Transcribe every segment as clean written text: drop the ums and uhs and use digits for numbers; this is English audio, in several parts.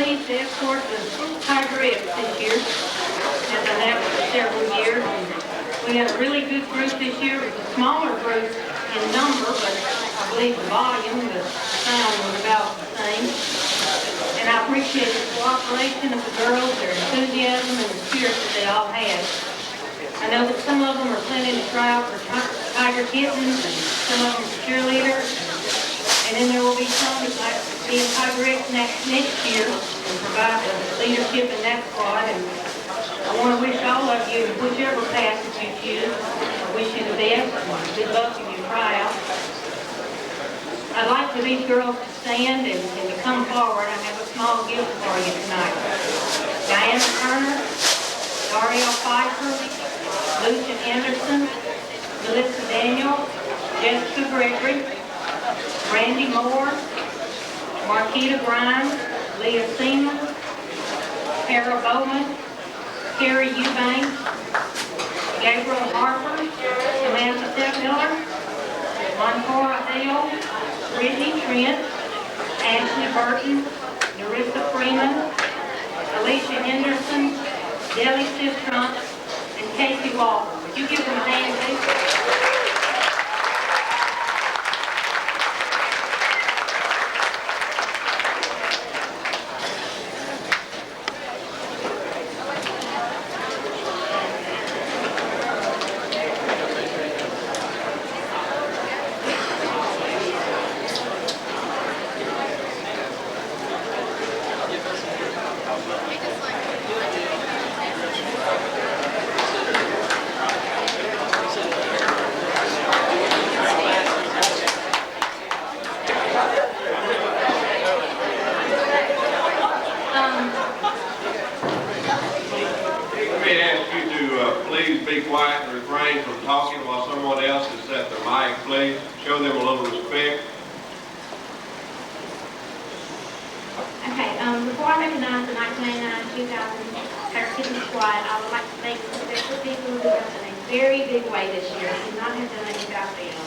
pleased to escort the Tigerettes this year, as I have for several years. We had a really good group this year. It was a smaller group in number, but I believe the volume, the sound was about the same. And I appreciate the cooperation of the girls, their enthusiasm, and the spirit that they all had. I know that some of them are planning to try out for Tiger Kittens, and some of them are cheerleaders. And then there will be some that might be in Tigerettes next year and provide the leadership in that squad. And I want to wish all of you, whichever path that you choose, I wish you the best. Good luck in your tryout. I'd like for these girls to stand and to come forward. I have a small gift for you tonight. Diana Turner, Dario Pfeiffer, Lucia Anderson, Melissa Daniel, Jessica Gregory, Randy Moore, Marquita Grimes, Leah Seaman, Kara Bowman, Carrie Eubanks, Gabriel Harper, Samantha Stepmiller, Moncora Hale, Brittany Trent, Ashley Burton, Narissa Freeman, Alicia Henderson, Deli Sistrunk, and Casey Walker. Would you give them a hand, please? Please be quiet and refrain from talking while someone else is at their mic, please. Show them a little respect. Okay, before I recognize the 1999-2000 Tiger Kittens squad, I would like to thank some special people who have done a very big way this year. We could not have done it without them.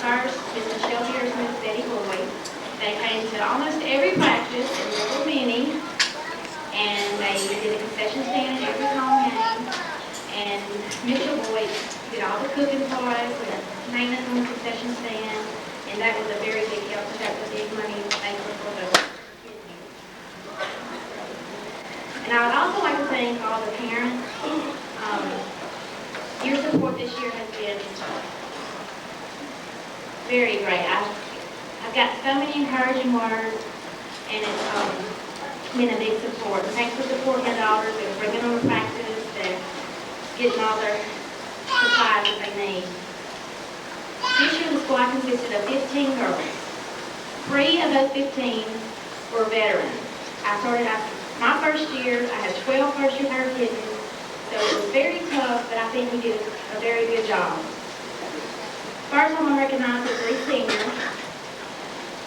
First, Ms. Michelle Harris and Ms. Betty Boyd. They came to almost every practice, and there were many, and they did a concession stand in every home game. And Mitchell Boyd did all the cooking for us and maintenance on the concession stand, and that was a very big help. That was a big money maker for the kids. And I would also like to thank all the parents. Your support this year has been very great. I've got so many encouraging words, and it's been a big support. Thanks for supporting the daughters and bringing them to practice and getting all their supplies that they need. This year the squad consisted of 15 girls. 3 of those 15 were veterans. I started after my first year. I had 12 first-year Tiger Kittens, so it was very tough, but I think we did a very good job. First, I want to recognize the 3 seniors.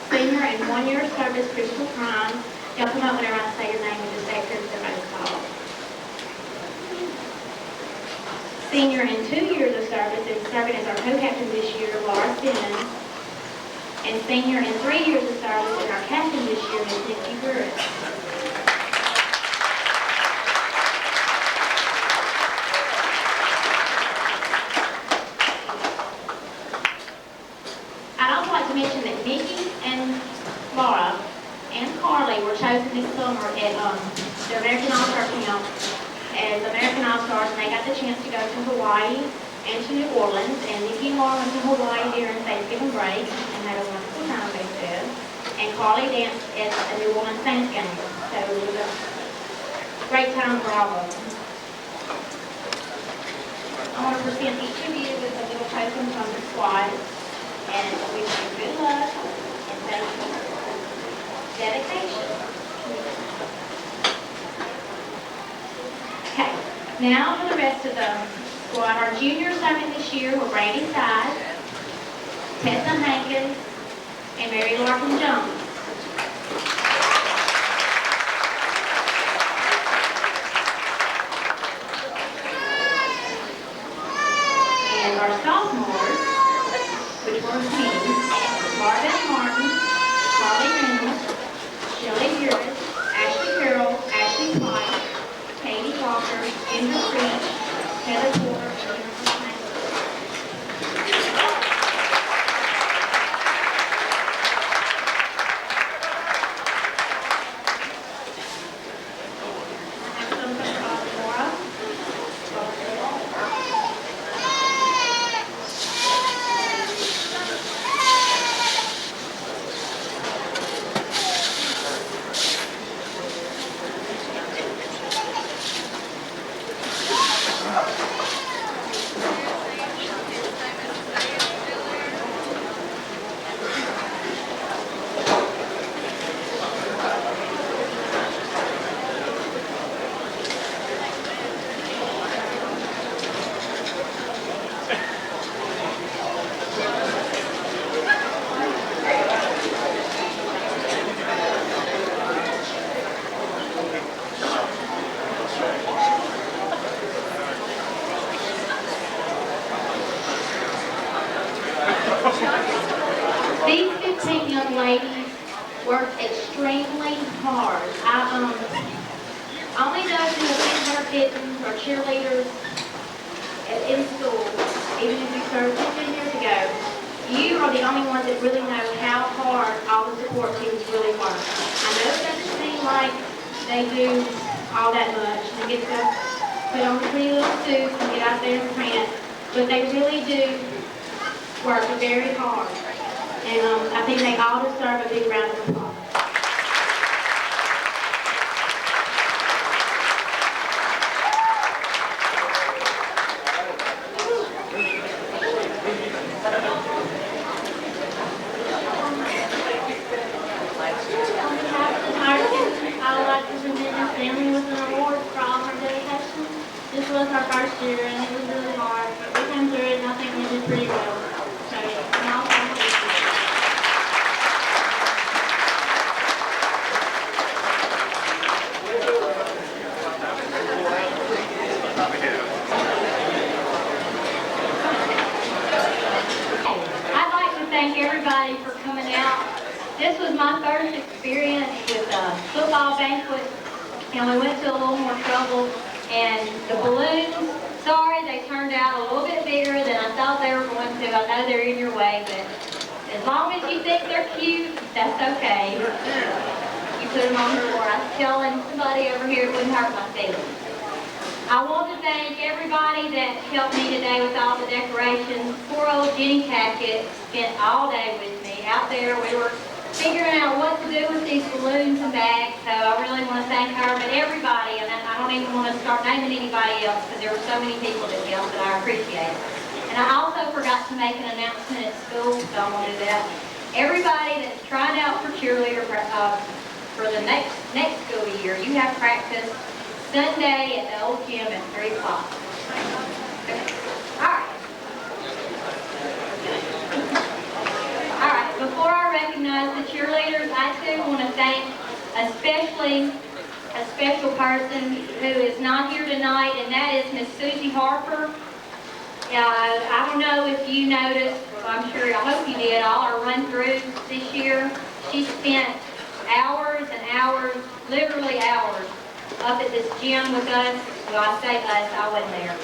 Senior and 1 year of service, Crystal Prime. Y'all come up whenever I say your name and just say everybody's called. Senior and 2 years of service and serving as our co-captain this year, Laura Simmons. And senior and 3 years of service and our captain this year, Ms. Nikki Burris. I'd also like to mention that Nikki and Laura and Carly were chosen this summer at the American All-Star Camp as American All-Stars, and they got the chance to go to Hawaii and to New Orleans. And Nikki and Laura went to Hawaii during Thanksgiving break and had a wonderful time, they said. And Carly danced at the New Orleans Saints game. So it was a great time for all of them. I want to present each of you with a little token from the squad, and wish you good luck and thank you for dedication. Okay, now for the rest of the squad. Our juniors serving this year were Brandy Side, Tessa Hankins, and Mary Larkin Jones. And our sophomores, which were teams, Marvin Martin, Molly Reynolds, Shelley Harris, Ashley worked extremely hard. Only those who have been her kittens or cheerleaders in school, even if you started 15 years ago, you are the only ones that really know how hard all the support teams really work. I know it doesn't seem like they do all that much. They get to put on pretty little suits and get out there and print, but they really do work very hard. And I think they all deserve a big round of applause. This was our first year and it was really hard, but we came through it and I think we did pretty well. So, now I'd like to thank everybody for coming out. This was my first experience with football banquet, and we went to a little more trouble. And the balloons, sorry, they turned out a little bit bigger than I thought they were going to. I know they're in your way, but as long as you think they're cute, that's okay. You put them on the floor. I was telling somebody over here it wouldn't hurt my feelings. I want to thank everybody that helped me today with all the decorations. Poor old Jenny Tackett spent all day with me out there. We were figuring out what to do with these balloons and bags, so I really want to thank her, but everybody, and I don't even want to start naming anybody else because there were so many people that helped that I appreciate it. And I also forgot to make an announcement at school, so I'm going to do that. Everybody that's trying out for cheerleader for the next school year, you have practice Sunday at the old gym at 3 o'clock. All right, before I recognize the cheerleaders, I too want to thank especially a special person who is not here tonight, and that is Miss Susie Harper. I don't know if you noticed, I'm sure, I hope you did, all our run-throughs this year. She spent hours and hours, literally hours, up at this gym with us. Well, I say us, I wasn't there.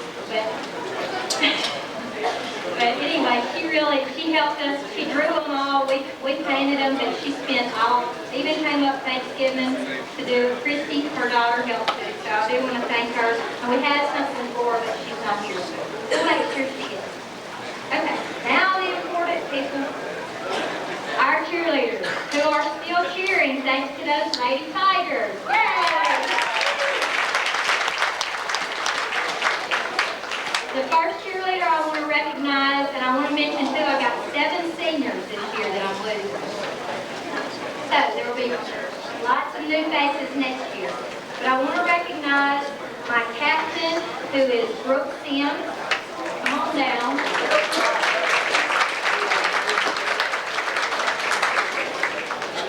But anyway, she helped us. She drew them all. We painted them, but she spent even came up Thanksgiving to do. Christy, her daughter, helped too. So I do want to thank her. And we had something for her, but she's not here. So wait, here she is. Okay, now the important people. Our cheerleaders, who are still cheering thanks to those Lady Tigers. Yay! The first cheerleader I want to recognize, and I want to mention too, I got 7 seniors this year that I'm losing. So there will be lots of new faces next year. But I want to recognize my captain, who is Brooke Sims. Come on down.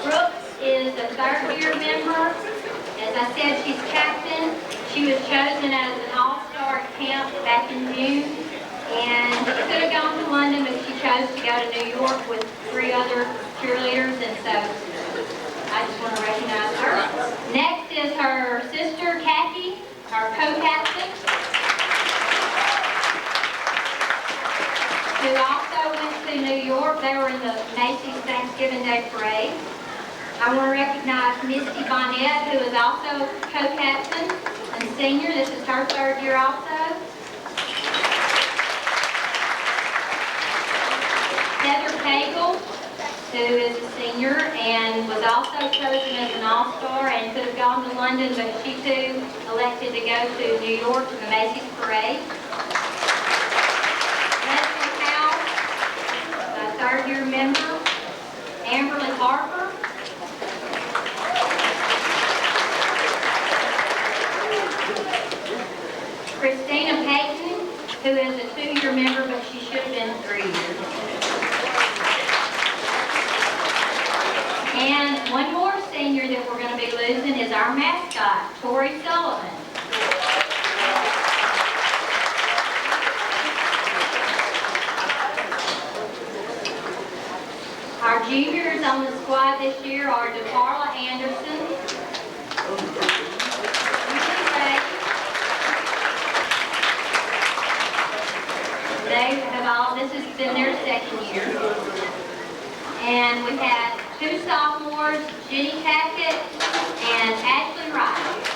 Brooke is a 3rd-year member. As I said, she's captain. She was chosen as an all-star at camp back in June, and she could have gone to London, but she chose to go to New York with 3 other cheerleaders, and so I just want to recognize her. Next is her sister, Kathy, our co-captain, who also went to New York. They were in the Macy's Thanksgiving Day Parade. I want to recognize Misty Bonnet, who is also co-captain and senior. This is her 3rd year also. Heather Cagle, who is a senior and was also chosen as an all-star and could have gone to London, but she too elected to go to New York to the Macy's Parade. Leslie Howe, a 3rd year member. Amberly Harper. Christina Payton, who is a 2-year member, but she should have been 3 years. And one more senior that we're going to be losing is our mascot, Tori Sullivan. Our juniors on the squad this year are DeCarla Anderson, they have all, this has been their second year. And we have 2 sophomores, Jenny Tackett and Ashley Wright.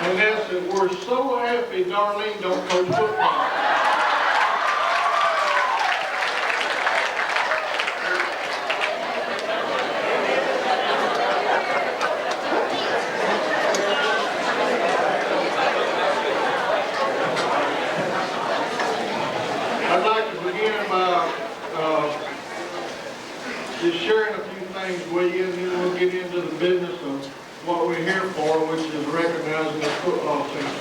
And that's that we're so happy Darlene don't coach football. I'd like to begin by just sharing a few things with you, and then we'll get into the business of what we're here for, which is recognizing the football team.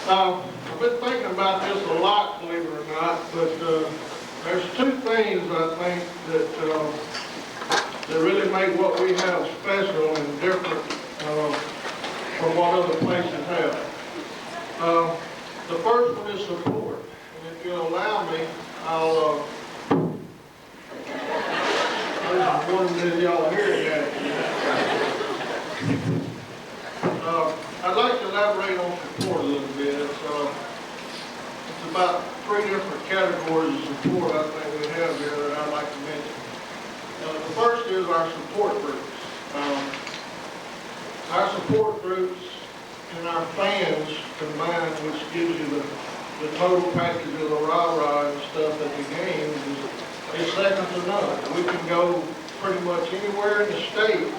I've been thinking about this a lot, believe it or not, but there's 2 things I think that really make what we have special and different from what other places have. The first one is support, and if you'll allow me, I'll I was wondering if y'all are hearing that. I'd like to elaborate on support a little bit. It's about 3 different categories of support I think we have here that I'd like to mention. The first is our support groups. Our support groups and our fans combined, which gives you the total package of the rah-rah and stuff at the games, is second to none. We can go pretty much anywhere in the state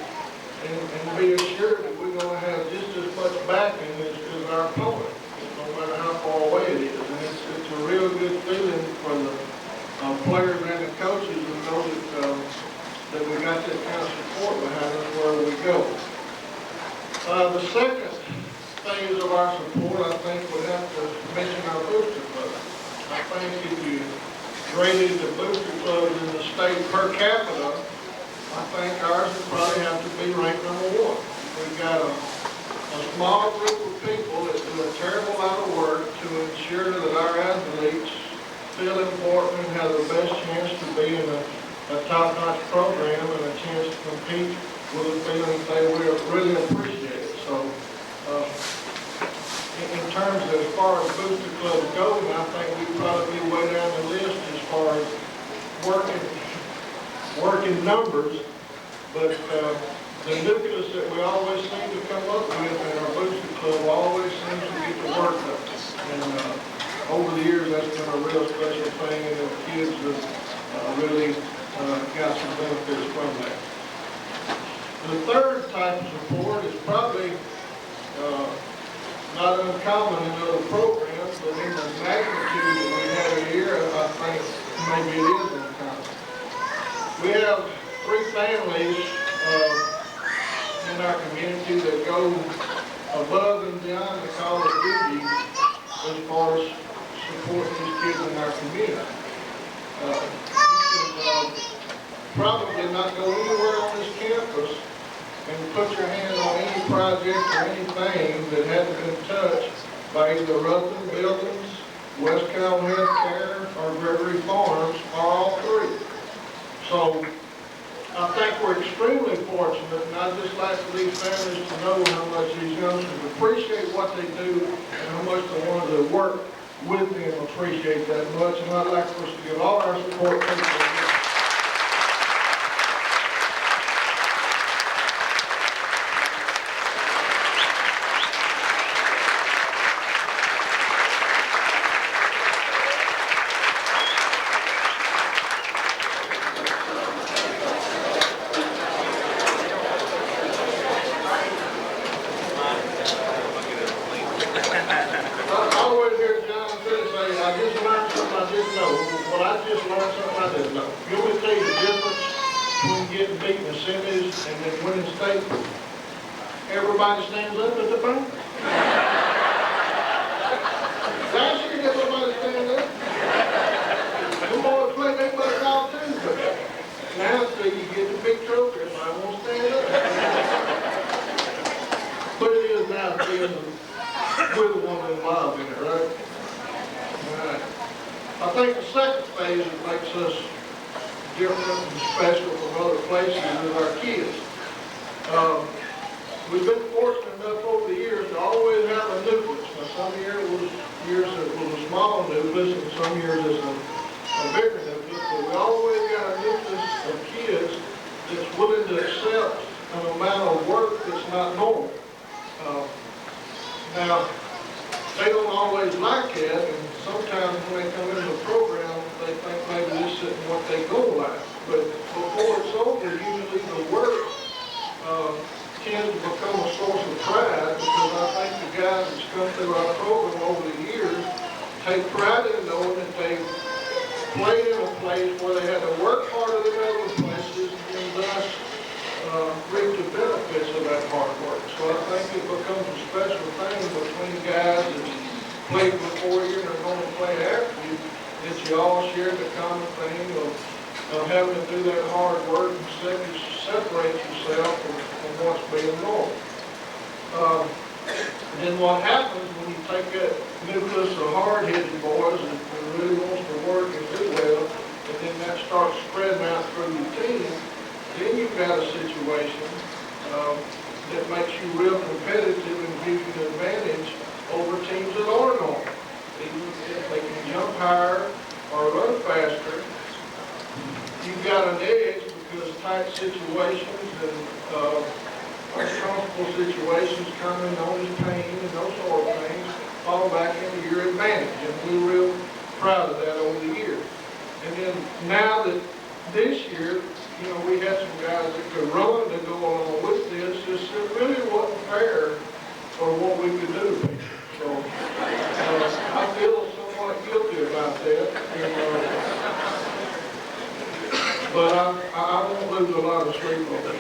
and be assured that we're going to have just as much backing as our opponent, no matter how far away it is. And it's a real good feeling for the players and the coaches to know that we got that kind of support behind us wherever we go. The second phase of our support, I think, would have to mention our booster club. I think if you graded the booster clubs in the state per capita, I think ours would probably have to be ranked number 1. We've got a small group of people that do a terrible amount of work to ensure that our athletes feel important and have the best chance to be in a top-notch program and a chance to compete with a feeling they will really appreciate it. So, in terms of as far as booster clubs go, I think we'd probably be way down the list as far as working numbers, but the nucleus that we always seem to come up with in our booster club always seems to get work of it. And over the years, that's been a real special thing, and the kids have really got some benefits from that. The third type of support is probably not uncommon in other programs, but in the magnitude that we have here, I think maybe it is uncommon. We have 3 families in our community that go above and beyond the call of duty as far as supporting these kids in our community. You can probably not go anywhere on this campus and put your hand on any project or anything that hadn't been touched by either Rutland Buildings, West Cal Healthcare, or Gregory Farms, or all 3. So I think we're extremely fortunate, and I'd just like for these families to know how much these youngsters appreciate what they do and how much the ones that work with them appreciate that much. And I'd like for us to give all our support to them. I always hear John Phillips say, I just learned something I didn't know. Well, I just learned something I didn't know. You want me to tell you the difference between getting beat in the semis and then winning state? Everybody stands up at the bank. Last year, everybody stand up. The boys play, they play golf too. But now, so you get the big trophy, everybody won't stand up. But it is now being we're the one involved in it, right? Alright. I think the second phase that makes us different and special from other places is our kids. We've been fortunate enough over the years to always have a nucleus. Now, some years it was a small nucleus, and some years it's a bigger nucleus, but we always got a nucleus of kids that's willing to accept an amount of work that's not normal. Now, they don't always like it, and sometimes when they come into the program, they think maybe this isn't what they go like. But before it's over, usually the work tends to become a source of pride, because I think the guys that's come through our program over the years take pride in knowing that they played in a place where they had to work harder than other places, and thus reap the benefits of that hard work. So I think it becomes a special thing between guys that played before you and are going to play after you, that you all share the common thing of having to do that hard work and separate yourself from what's being normal. And then what happens when you take that nucleus of hard-headed boys that really wants to work and do well, and then that starts spreading out through your team, then you've got a situation that makes you real competitive and gives you an advantage over teams that are normal. Even if they can jump higher or run faster, you've got an edge because tight situations and uncomfortable situations coming on as pain and those sort of things fall back into your advantage. And we're real proud of that over the years. And then now that this year, you know, we had some guys that could run to go along with this. It really wasn't fair for what we could do to people. So I feel somewhat guilty about that. And, but I won't lose a lot of sleep on it.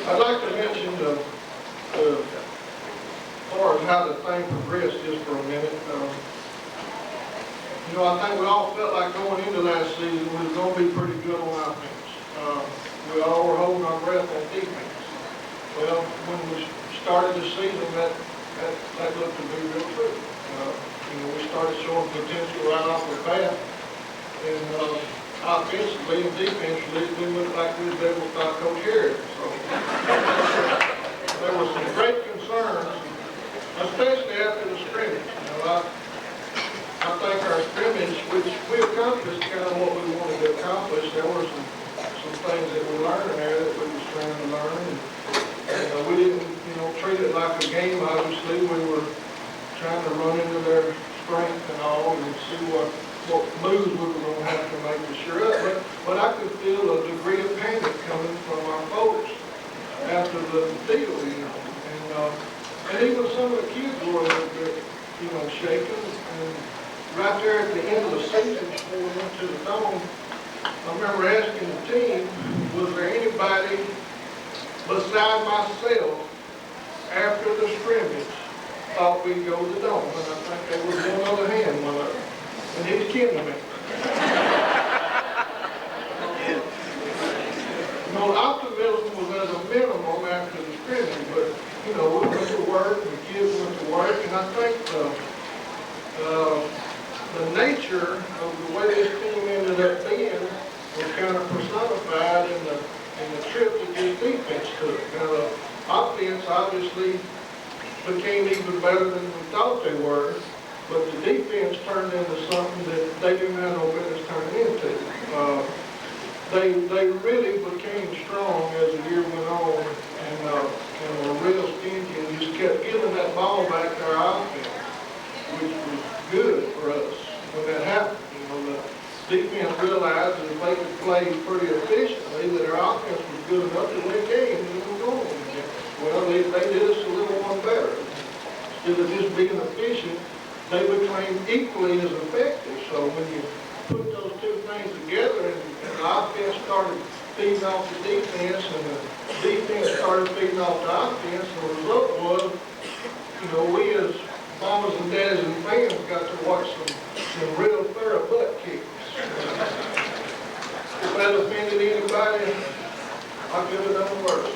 I'd like to mention as far as how the thing progressed just for a minute. You know, I think we all felt like going into last season we was going to be pretty good on offense. We all were holding our breath on defense. Well, when we started the season, that looked to be real true. You know, we started showing potential right off the bat, and offensively and defensively, it didn't look like we was able to stop Coach Harris. So there were some great concerns, especially after the scrimmage. You know, I think our scrimmage, which we accomplished kind of what we wanted to accomplish, there were some things that we learned trying to learn. And we didn't, treat it like a game, obviously. We were trying to run into their strength and all and see what moves we were going to have to make to sure up. But I could feel a degree of panic coming from our folks after the deal, And even some of the kids were a little bit, shaken. And right there at the end of the season, before we went to the dome, I remember asking the team, was there anybody beside myself after the scrimmage thought we'd go to the dome? And I think there was one other hand, one of them. And he was kidding me. Optimism was at a minimum after the scrimmage, but, we went to work, the kids went to work, and I think the nature of the way this team ended up being was kind of personified in the trip that this defense took. Now, the offense obviously became even better than we thought they were, but the defense turned into something that they didn't have no business turning into. They really became strong as the year went on and were real stingy and just kept giving that ball back to our offense, which was good for us when that happened. The defense realized that if they could play pretty efficiently, that our offense was good enough to win games and we were going to win. Well, they did us a little one better. Instead of just being efficient, they became equally as effective. So when you put those two things together and the offense started feeding off the defense and the defense started feeding off the offense, the result was, we as mamas and daddies and fans got to watch some real thorough butt kicks. If that offended anybody, I could have done worse.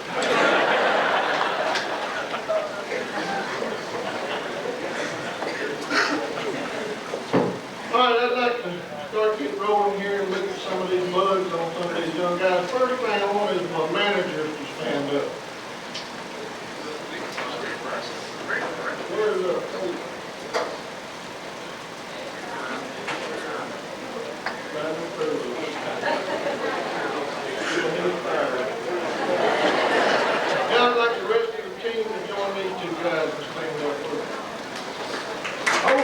All right, I'd like to start getting rolling here and look at some of these bugs on some of these young guys. First thing I want is my managers to stand up. Where's the Now I'd like the rest of the team to join these two guys and stand up for them.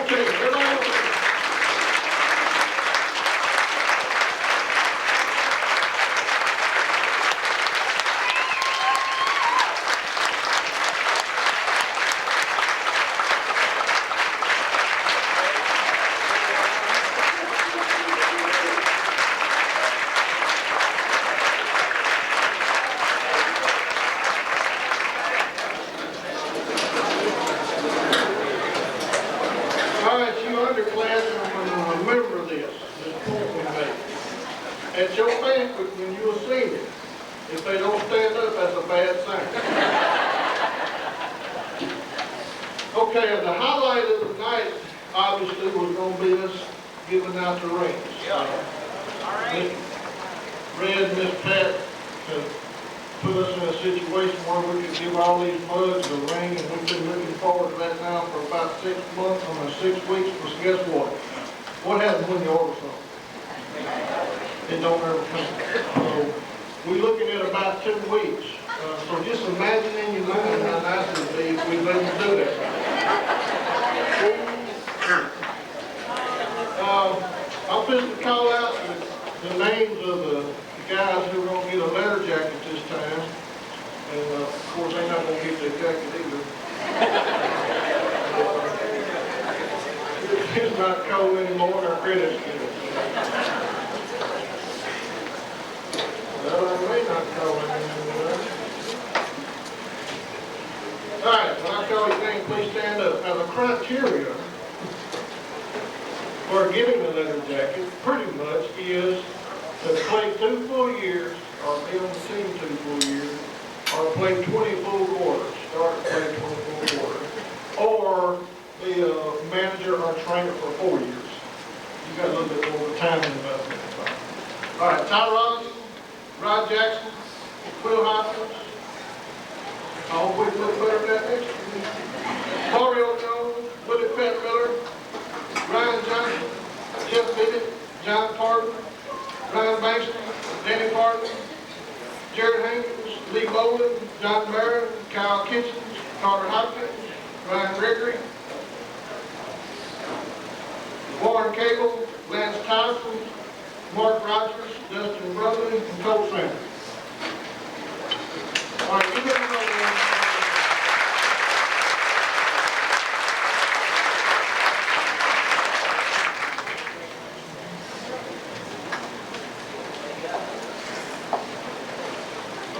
Okay, come on. All right, you underclassmen, remember this point we made. At your banquet, when you're a senior, if they don't stand up, that's a bad sign. Okay, the highlight of the night, obviously, was going to be us giving out the rings. Yeah. All right. Red and Miss Pat put us in a situation where we could give all these bugs a ring, and we've been looking forward to that now for about 6 months, or 6 weeks, but guess what? What happens when you order something? It don't ever come. So we're looking at about 2 weeks. So just imagine in your mind how nice it would be if we let them do that. I'll just call out the names of the guys who are going to get a letter jacket this time. And of course, they're not going to get their jacket either. It's not cold anymore, and our credit's good. Well, it may not cold anymore. All right, when I call your name, please stand up. Now, the criteria for getting a letter jacket pretty much is to play 2 full years, or be on the team 2 full years, or play 20 full quarters, start to play 20 full quarters, or be a manager or trainer for 4 years. You got a little bit more time investment. All right, Ty Robinson, Rod Jackson, Will Hopkins. I hope we look better than that next year. Mario Jones, Willie Pat Miller, Ryan Johnson, Jeff Bennett, John Parton, Ryan Bankston, Danny Parton, Jared Hankins, Lee Bowman, John Barron, Kyle Kitchens, Carter Hopkins, Ryan Gregory, Warren Cable, Lance Tyson, Mark Rogers, Dustin Brotherly, and Cole Sanders. All right, give everybody one.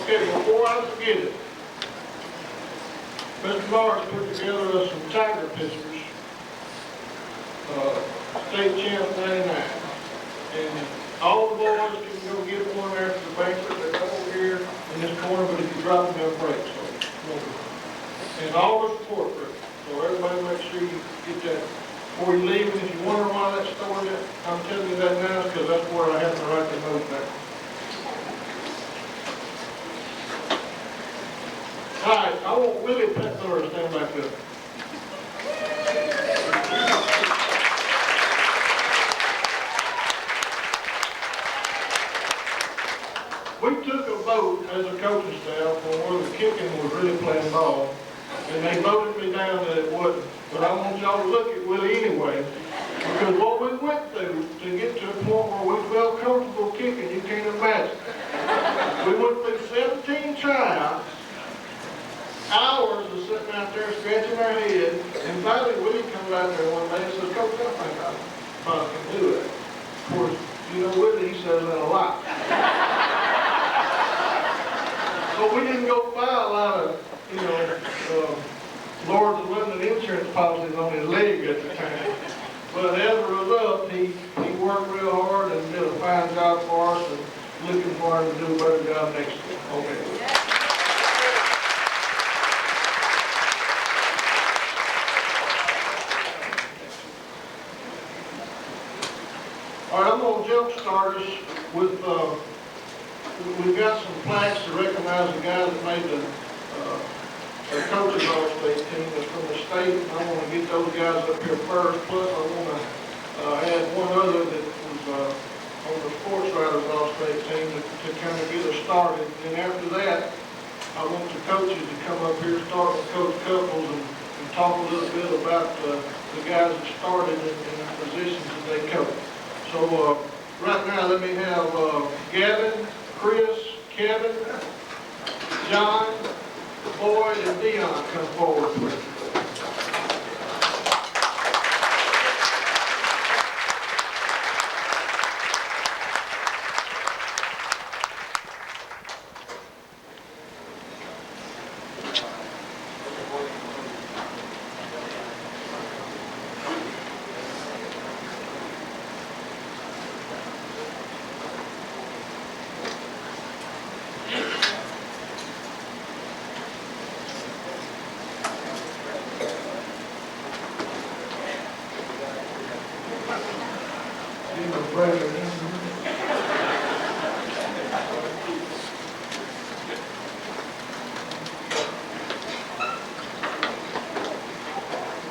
Okay, before I forget it, Mr. Morris put together some Tiger pictures, state champ 99. And all the boys can go get one after the banquet. They're over here in this corner, but if you drop them, they'll break. So, and all the support group. So everybody make sure you get that before you leave. And if you wonder why that story, I'm telling you that now because that's where I have to write the note down. All right, I want Willie Petler to stand back up. We took a vote as a coaching staff on where the kicking was really playing ball, and they voted me down that it wasn't. But I want y'all to look at Willie anyway, because what we went through to get to a point where we felt comfortable kicking, you can't imagine. We went through 17 tryouts, hours of sitting out there scratching our head, and finally Willie comes out there one day and says, Coach, I think I probably can do it. Of course, you know Willie, he says that a lot. So we didn't go buy a lot of, Lord's of London insurance policies on his leg at the time. But as a result, he worked real hard and did a fine job for us, and looking for him to do a better job next year. Okay. All right, I'm going to jump start us with, we've got some plaques to recognize the guys that made the coaches all-state team that's from the state. And I want to get those guys up here first. Plus, I want to add one other that was on the sports writers all-state team to kind of get us started. And after that, I want the coaches to come up here, start with Coach Couples, and talk a little bit about the guys that started in the positions that they coach. So right now, let me have Gavin, Chris, Kevin, John, Boyd, and Dion come forward, please.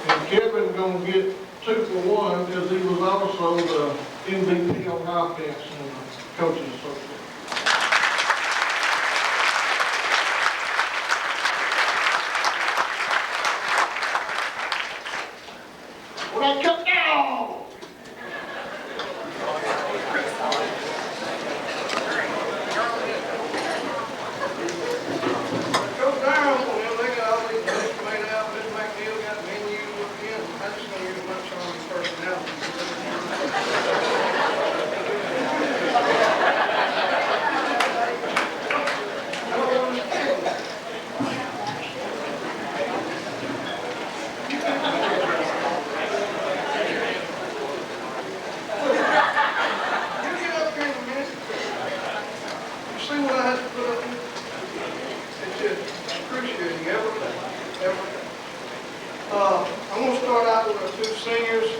And Kevin's going to get 2 for 1 because he was also the MVP on offense in the coaches association. Well, that cut down! I'm going to start out with our 2 seniors.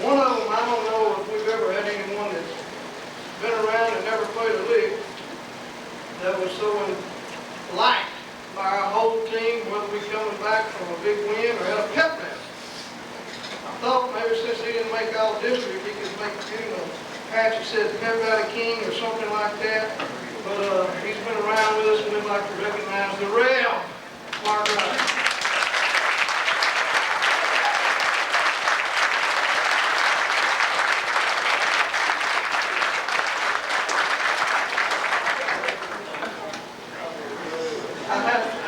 One of them, I don't know if we've ever had anyone that's been around and never played a lick that was so liked by our whole team, whether we coming back from a big win or had a pep rally. I thought maybe since he didn't make all district, he could make, Patchy said Pep Rally King or something like that. but he's been around with us, and we'd like to recognize the Rev, Mark Wright. I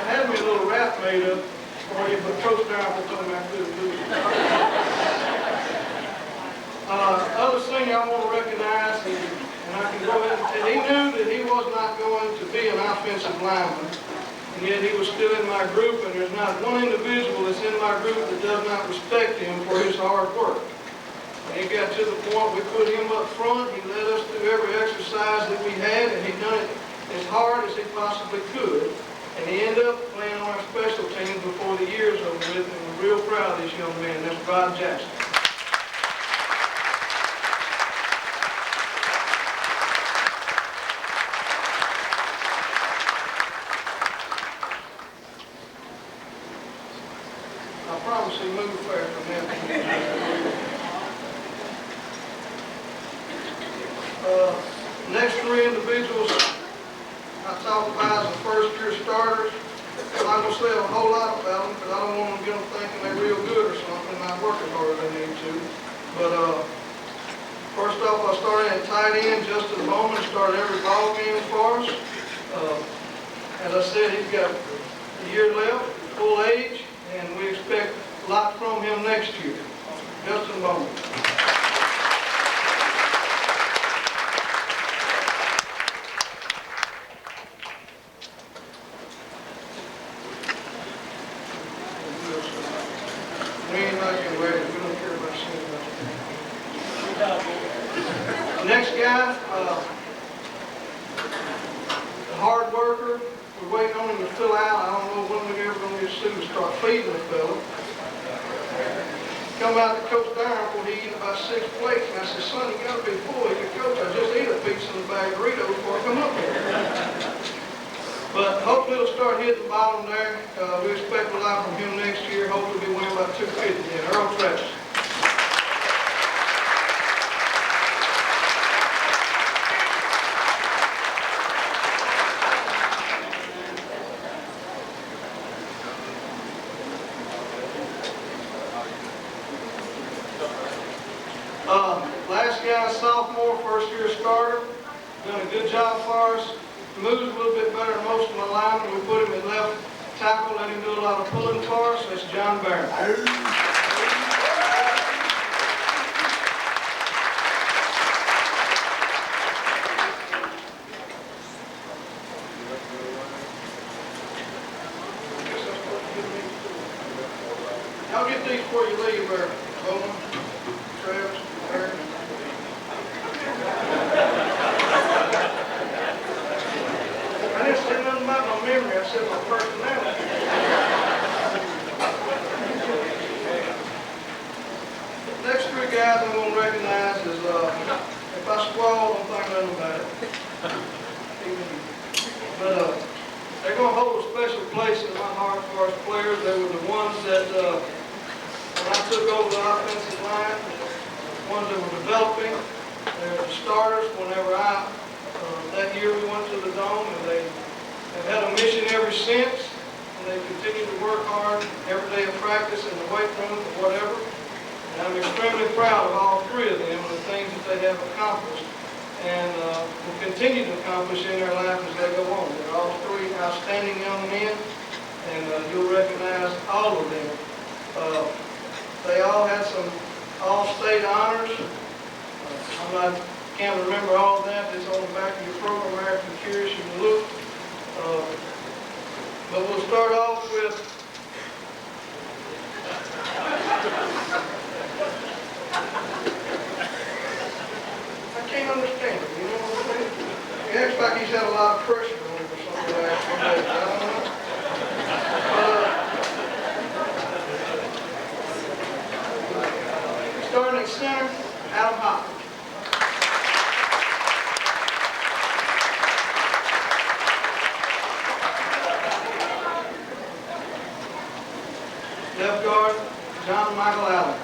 had me a little rap made up for you, but Coach Darrell told me I couldn't do it. Other thing I want to recognize, and I can go ahead and tell, he knew that he was not going to be an offensive lineman, and yet he was still in my group, and there's not one individual that's in my group that does not respect him for his hard work. And it got to the point we put him up front. He led us through every exercise that we had, and he done it as hard as he possibly could. And he ended up playing on our special teams before the year's over with, and we're real proud of this young man. That's Rod Jackson. I promise he'll move fast from now. Next three individuals I talked about as the first-year starters. I'm not going to say a whole lot about them because I don't want them to get them thinking they're real good or something, not working harder than they need to. But first off, I started at tight end. Justin Bowman started every ball game for us. As I said, he's got a year left, full age, and we expect a lot from him next year. Justin Bowman. We ain't like him, we don't care about seeing that. Next guy, the hard worker. We're waiting on him to fill out. I don't know when we're ever going to get Sue to start feeding the fella. Come out to Coach Darrell, he eat about 6 plates, and I said, son, you got to be full. He said, Coach, I just ate a pizza and a bag of Doritos before I come up here. But hopefully it'll start hitting the bottom there. We expect a lot from him next year. Hopefully we'll win about 250. Yeah, Earl Travis. Last guy, sophomore, first-year starter, done a good job for us. Moves a little bit better than most of my linemen. We put him at left tackle, let him do a lot of pulling for us. That's John Barron. I'll get these before you leave there, Bowman, Travis, Barron. I didn't say nothing about my memory, I said my personality. The next three guys I'm going to recognize is, if I squall, don't think nothing about it. But they're going to hold a special place in my heart for us players. They were the ones that, when I took over the offensive line, the ones that were developing. They were the starters whenever that year we went to the Dome, and they have had a mission ever since, and they continue to work hard every day of practice in the weight room or whatever. And I'm extremely proud of all three of them and the things that they have accomplished and will continue to accomplish in their life as they go on. They're all three outstanding young men, and you'll recognize all of them. They all had some all-state honors. Can't remember all of that. It's on the back of your program there if you're curious, you can look. But we'll start off with I can't understand it, you know what I'm saying? He acts like he's had a lot of pressure on him or something like that. I don't know. Starting at center, Adam Hopkins. Left guard, John Michael Allen.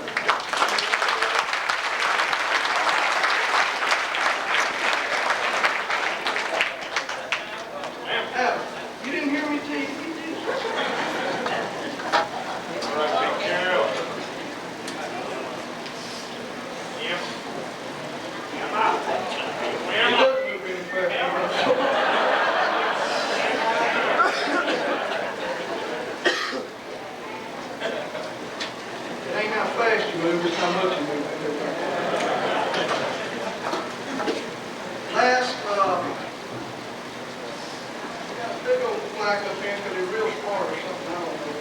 be real smart or something, I don't know.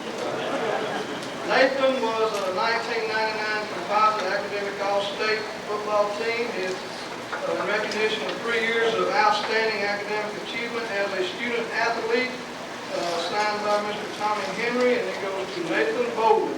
Nathan was a 1999 composite academic all-state football team. His in recognition of 3 years of outstanding academic achievement as a student athlete, signed by Mr. Tommy Henry, and it goes to Nathan Bowden.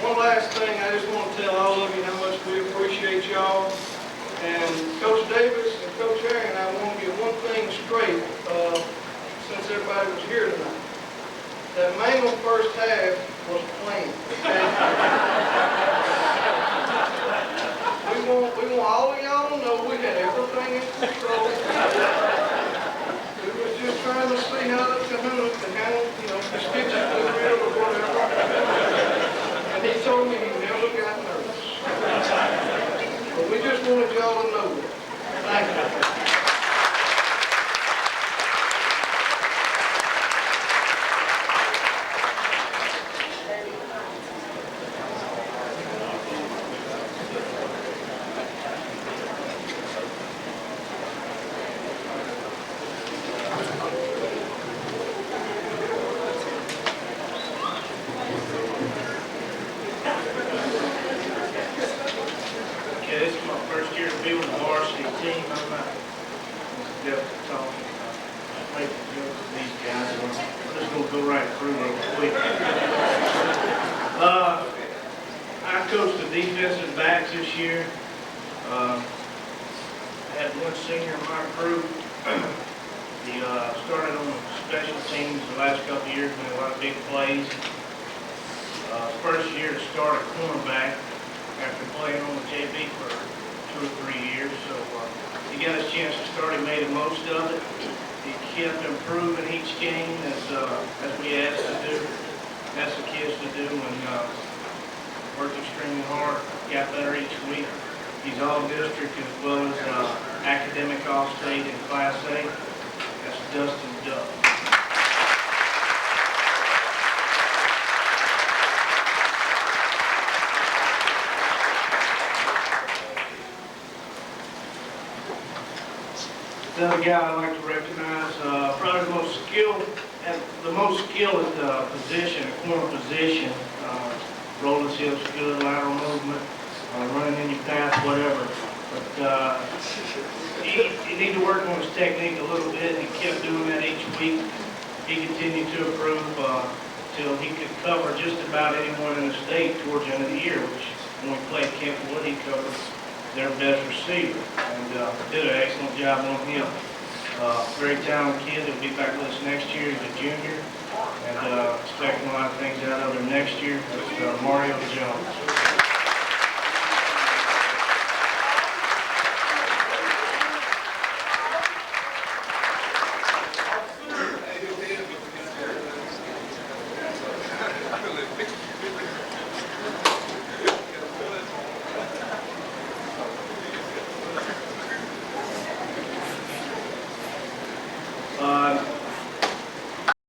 One last thing, I just want to tell all of you how much we appreciate y'all. And Coach Davis and Coach Aaron, I want to get one thing straight, since everybody was here tonight. That Mangum first half was planned. We want all of y'all to know we had everything in control. We was just trying to see how the Kahuna could handle, the stitches to the reel or whatever. And he told me he never got nervous. But we just wanted y'all to know that. Thank you. This is my first year to be with the varsity team. I'm not definitely talking making jokes with these guys. I'm just going to go right through real quick. I coached the defensive backs this year. I had one senior in my group. He started on the special teams the last couple of years, made a lot of big plays. First year to start at cornerback after playing on the JV for 2 or 3 years. So he got his chance to start. He made the most of it. He kept improving each game as we asked to do, asked the kids to do, and worked extremely hard. Got better each week. He's all district as well as academic all-state in Class A. That's Dustin Duff. Another guy I'd like to recognize, probably the most skilled at the position, the corner position. Rolling hips good, lateral movement, running in your path, whatever. But he needed to work on his technique a little bit. He kept doing that each week. He continued to improve till he could cover just about anyone in the state towards the end of the year, which when we played Kentwood, he covered their best receiver, and did an excellent job on him. Very talented kid. He'll be back with us next year. He's a junior, and expecting a lot of things out of him next year. That's Mario Jones.